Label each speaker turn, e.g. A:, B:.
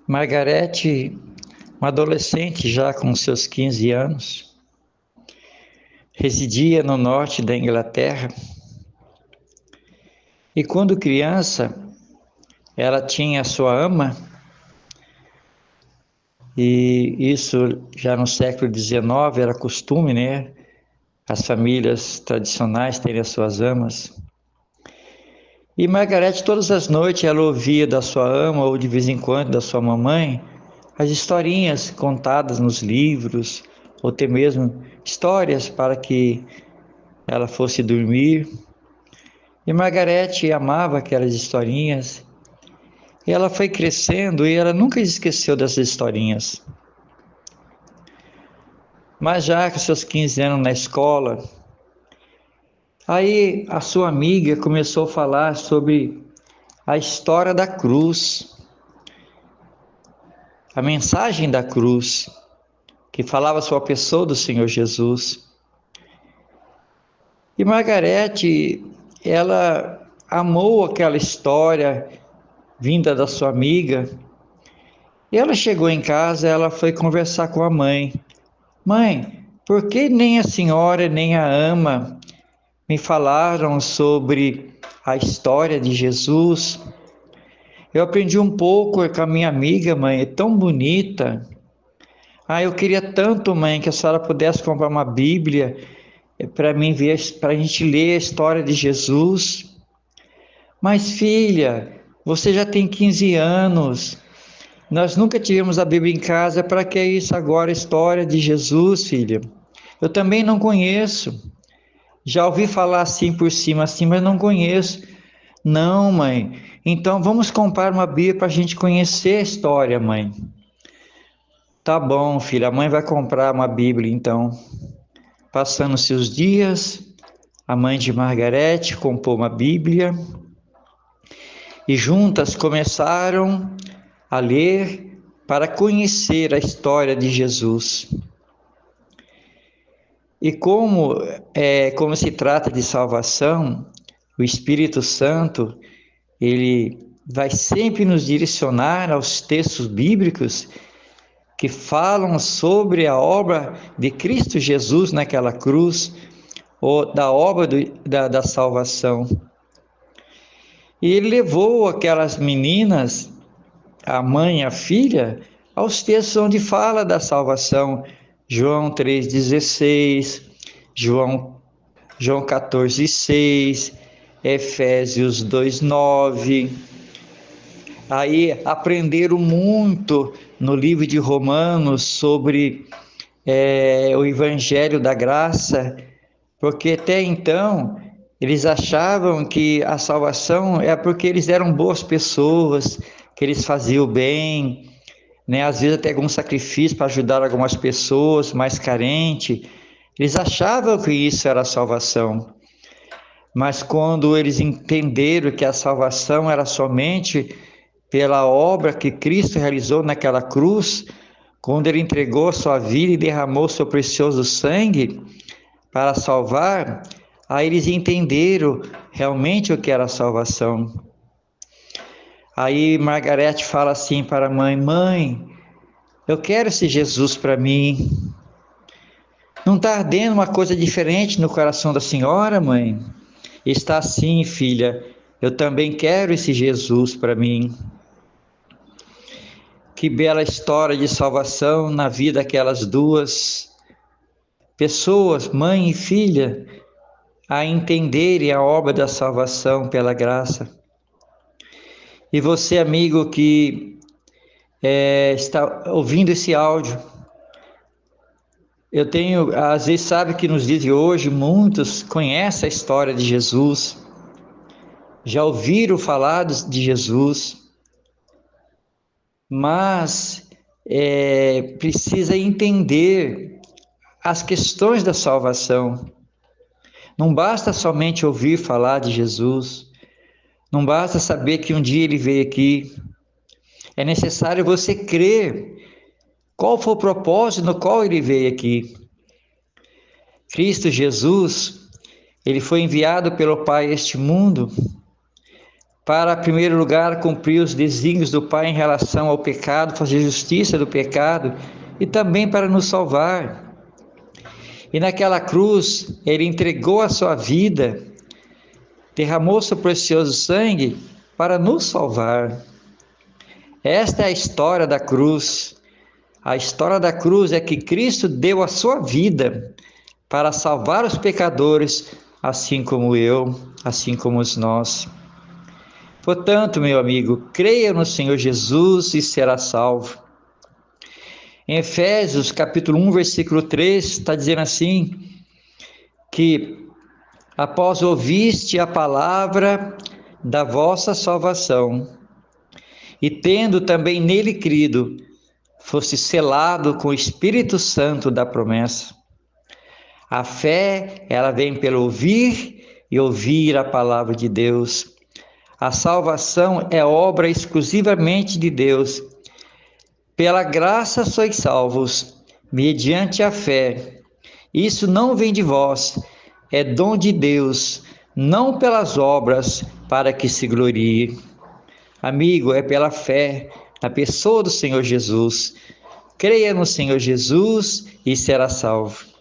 A: Margarete, uma adolescente já com seus 15 anos, residia no norte da Inglaterra e quando criança ela tinha sua ama e isso já no século XIX era costume, né? As famílias tradicionais terem as suas amas. E Margarete todas as noites ela ouvia da sua ama ou de vez em quando da sua mamãe as historinhas contadas nos livros ou até mesmo histórias para que ela fosse dormir. E Margarete amava aquelas historinhas. E ela foi crescendo e ela nunca esqueceu dessas historinhas. Mas já com seus 15 anos na escola, aí a sua amiga começou a falar sobre a história da cruz, a mensagem da cruz, que falava sobre a pessoa do Senhor Jesus. E Margarete, ela amou aquela história vinda da sua amiga. E ela chegou em casa, ela foi conversar com a mãe. Mãe, por que nem a senhora nem a ama me falaram sobre a história de Jesus? Eu aprendi um pouco com a minha amiga, mãe, é tão bonita. Ah, eu queria tanto, mãe, que a senhora pudesse comprar uma Bíblia para mim ver, para a gente ler a história de Jesus. Mas filha, você já tem 15 anos. Nós nunca tivemos a Bíblia em casa, para que isso agora, a história de Jesus, filha? Eu também não conheço. Já ouvi falar assim por cima, assim, mas não conheço. Não, mãe. Então vamos comprar uma Bíblia para a gente conhecer a história, mãe. Tá bom, filha. A mãe vai comprar uma Bíblia, então. Passando-se os dias, a mãe de Margarete comprou uma Bíblia e juntas começaram a ler para conhecer a história de Jesus. E como se trata de salvação, o Espírito Santo, ele vai sempre nos direcionar aos textos bíblicos que falam sobre a obra de Cristo Jesus naquela cruz, ou da obra da salvação. E ele levou aquelas meninas, a mãe e a filha, aos textos onde fala da salvação. João 3,16, João 14,6, Efésios 2,9. Aí aprenderam muito no livro de Romanos sobre o Evangelho da Graça, porque até então eles achavam que a salvação é porque eles eram boas pessoas, que eles faziam bem, né? Às vezes até algum sacrifício para ajudar algumas pessoas mais carentes. Eles achavam que isso era a salvação. Mas quando eles entenderam que a salvação era somente pela obra que Cristo realizou naquela cruz, quando ele entregou a sua vida e derramou seu precioso sangue para salvar, aí eles entenderam realmente o que era a salvação. Aí Margarete fala assim para a mãe: Mãe, eu quero esse Jesus para mim. Não está ardendo uma coisa diferente no coração da senhora, mãe? Está sim, filha. Eu também quero esse Jesus para mim. Que bela história de salvação na vida daquelas duas pessoas, mãe e filha, a entenderem a obra da salvação pela graça. E você, amigo, que está ouvindo esse áudio, às vezes sabe que nos dias de hoje, muitos conhecem a história de Jesus, já ouviram falar de Jesus, mas precisa entender as questões da salvação. Não basta somente ouvir falar de Jesus, não basta saber que um dia ele veio aqui. É necessário você crer qual foi o propósito no qual ele veio aqui. Cristo Jesus, ele foi enviado pelo Pai a este mundo para, em primeiro lugar, cumprir os desígnios do Pai em relação ao pecado, fazer justiça do pecado e também para nos salvar. E naquela cruz, ele entregou a sua vida, derramou seu precioso sangue para nos salvar. Esta é a história da cruz. A história da cruz é que Cristo deu a sua vida para salvar os pecadores, assim como eu, assim como nós. Portanto, meu amigo, creia no Senhor Jesus e será salvo. Em Efésios, capítulo 1, versículo 3, está dizendo assim, que após ouviste a palavra da vossa salvação, e tendo também nele crido, foste selado com o Espírito Santo da promessa. A fé, ela vem pelo ouvir e ouvir a palavra de Deus. A salvação é obra exclusivamente de Deus. Pela graça sois salvos, mediante a fé. Isso não vem de vós, é dom de Deus, não pelas obras, para que se glorie. Amigo, é pela fé na pessoa do Senhor Jesus. Creia no Senhor Jesus e será salvo.